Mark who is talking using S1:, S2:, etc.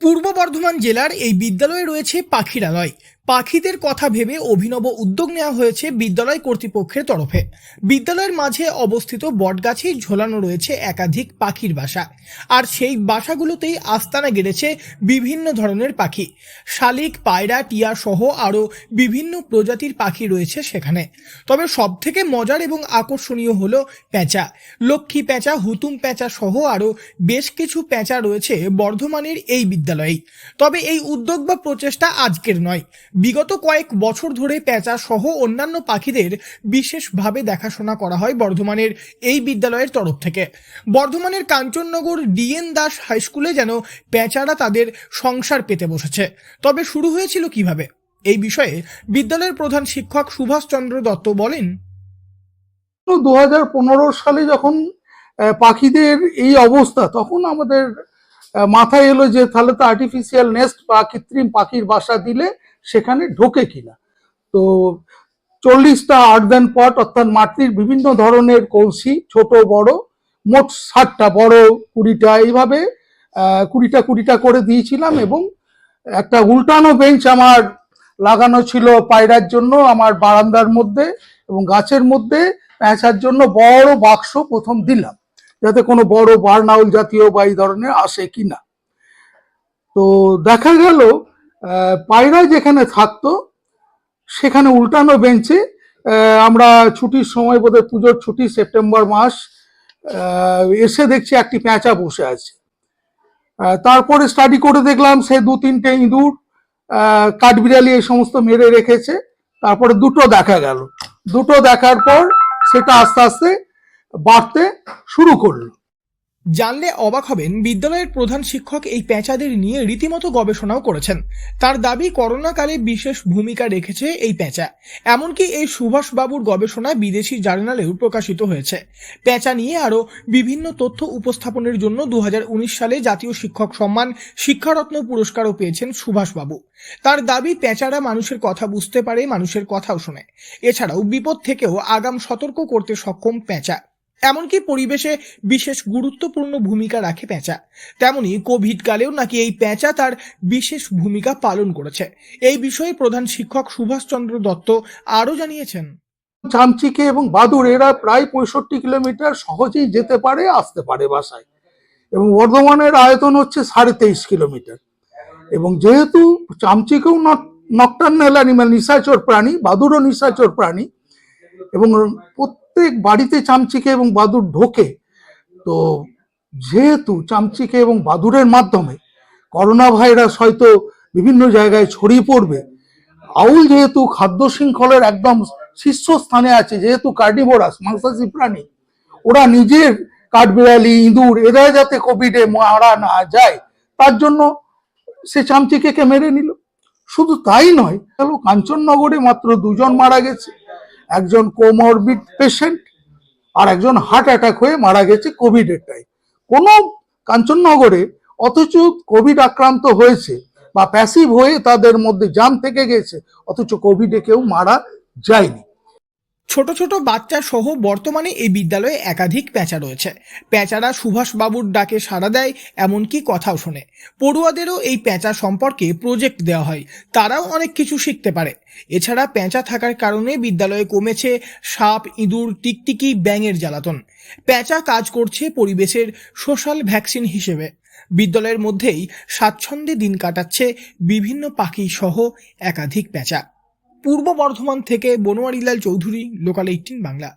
S1: পূর্ব বর্ধমান জেলার এই বিদ্যালয়ে রয়েছে পাখিরালয়। পাখিদের কথা ভেবে অভিনব উদ্যোগ নেওয়া হয়েছে বিদ্যালয় কর্তৃপক্ষের তরফে। বিদ্যালয়ের মাঝে অবস্থিত বটগাছেই ঝোলানো রয়েছে একাধিক পাখির বাসা, আর সেই বাসাগুলোতেই আস্তানা গেড়েছে বিভিন্ন ধরনের পাখি। শালিক, পায়রা, টিয়া সহ আরও বিভিন্ন প্রজাতির পাখি রয়েছে সেখানে। তবে সবথেকে মজার এবং আকর্ষণীয় হলো পেঁচা। লক্ষ্মী পেঁচা, হুতুম পেঁচা সহ আরও বেশ কিছু পেঁচা রয়েছে বর্ধমানের এই বিদ্যালয়ে। তবে এই উদ্যোগ বা প্রচেষ্টা আজকের নয়, বিগত কয়েক বছর ধরে পেঁচা সহ অন্যান্য পাখিদের বিশেষভাবে দেখাশোনা করা হয় বর্ধমানের এই বিদ্যালয়ের তরফ থেকে। বর্ধমানের কাঞ্চননগর ডিএন দাস হাই স্কুলে যেন পেঁচারা তাদের সংসার পেতে বসেছে। তবে শুরু হয়েছিল কিভাবে, এই বিষয়ে বিদ্যালয়ের প্রধান শিক্ষক সুভাষচন্দ্র দত্ত বলেন,
S2: 2015 সালে যখন পাখিদের এই অবস্থা, তখন আমাদের মাথায় এলো যে তাহলে তো আর্টিফিশিয়াল নেস্ট বা কৃত্রিম পাখির বাসা দিলে সেখানে ঢোকে কিনা। তো 40টা আর্দান পট, অর্থাৎ মাটির বিভিন্ন ধরনের কলসি, ছোট বড়, মোট 60টা, বড় 20টা, এইভাবে 20টা করে দিয়েছিলাম। এবং একটা উল্টানো বেঞ্চ আমার লাগানো ছিল পায়রার জন্য আমার বারান্দার মধ্যে, এবং গাছের মধ্যে পেঁচার জন্য বড় বাক্স প্রথম দিলাম, যাতে কোনো বড় বার্নাউল জাতীয় বা এই ধরনের আসে কিনা। তো দেখা গেল পায়রা যেখানে থাকতো সেখানে উল্টানো বেঞ্চে আমরা ছুটির সময়, বোধহয় পুজোর ছুটি, সেপ্টেম্বর মাস, এসে দেখছি একটি পেঁচা বসে আছে। তারপরে স্টাডি করে দেখলাম সে 2-3টে ইঁদুর, কাঠবিড়ালি এই সমস্ত মেরে রেখেছে। তারপরে দুটো দেখা গেল, দুটো দেখার পর সেটা আস্তে আস্তে বাড়তে শুরু করলো।
S1: জানলে অবাক হবেন, বিদ্যালয়ের প্রধান শিক্ষক এই পেঁচাদের নিয়ে রীতিমতো গবেষণাও করেছেন। তার দাবি, করোনাকালে বিশেষ ভূমিকা রেখেছে এই পেঁচা। এমনকি এই সুভাষবাবুর গবেষণা বিদেশি জার্নালেও প্রকাশিত হয়েছে। পেঁচা নিয়ে আরও বিভিন্ন তথ্য উপস্থাপনের জন্য 2019 সালে জাতীয় শিক্ষক সম্মান শিক্ষারত্ন পুরস্কারও পেয়েছেন সুভাষবাবু। তার দাবি, পেঁচারা মানুষের কথা বুঝতে পারে, মানুষের কথাও শোনে। এছাড়াও বিপদ থেকেও আগাম সতর্ক করতে সক্ষম পেঁচা। এমনকি পরিবেশে বিশেষ গুরুত্বপূর্ণ ভূমিকা রাখে পেঁচা। তেমনি কোভিড কালেও নাকি এই পেঁচা তার বিশেষ ভূমিকা পালন করেছে। এই বিষয়ে প্রধান শিক্ষক সুভাষচন্দ্র দত্ত আরও জানিয়েছেন,
S2: চামচিকে এবং বাদুড় এরা প্রায় 65 কিলোমিটার সহজেই যেতে পারে, আসতে পারে বাসায়। এবং বর্ধমানের আয়তন হচ্ছে 23.5 কিলোমিটার। এবং যেহেতু চামচিকেও নকটার্নাল অ্যানিমাল, নিশাচর প্রাণী, বাদুড়ও নিশাচর প্রাণী, এবং প্রত্যেক বাড়িতে চামচিকে এবং বাদুড় ঢোকে, তো যেহেতু চামচিকে এবং বাদুড়ের মাধ্যমে করোনা ভাইরাস হয়তো বিভিন্ন জায়গায় ছড়িয়ে পড়বে, আউল যেহেতু খাদ্য শৃঙ্খলের একদম শীর্ষস্থানে আছে, যেহেতু কার্নিভোরাস, মাংসাশী প্রাণী, ওরা নিজের কাঠবিড়ালি, ইঁদুর, এরা যাতে কোভিডে মারা না যায় তার জন্য সে চামচিকে মেরে নিল। শুধু তাই নয়, কাঞ্চননগরে মাত্র 2জন মারা গেছে, একজন কোমরবিড পেশেন্ট আর একজন হার্ট অ্যাটাক হয়ে মারা গেছে কোভিডের টাইম। কোনো কাঞ্চননগরে অথচ কোভিড আক্রান্ত হয়েছে বা প্যাসিভ হয়ে তাদের মধ্যে জাম থেকে গেছে, অথচ কোভিডে কেউ মারা যায়নি।
S1: ছোট ছোট বাচ্চা সহ বর্তমানে এই বিদ্যালয়ে একাধিক পেঁচা রয়েছে। পেঁচারা সুভাষবাবুর ডাকে সাড়া দেয়, এমনকি কথাও শোনে। পড়ুয়াদেরও এই পেঁচা সম্পর্কে প্রজেক্ট দেওয়া হয়, তারাও অনেক কিছু শিখতে পারে। এছাড়া পেঁচা থাকার কারণে বিদ্যালয়ে কমেছে সাপ, ইঁদুর, টিকটিকি, ব্যাঙের জ্বালাতন। পেঁচা কাজ করছে পরিবেশের সোশ্যাল ভ্যাকসিন হিসেবে। বিদ্যালয়ের মধ্যেই স্বাচ্ছন্দ্যে দিন কাটাচ্ছে বিভিন্ন পাখি সহ একাধিক পেঁচা। পূর্ব বর্ধমান থেকে বনোয়ারিলাল চৌধুরী, লোকাল 18 বাংলা।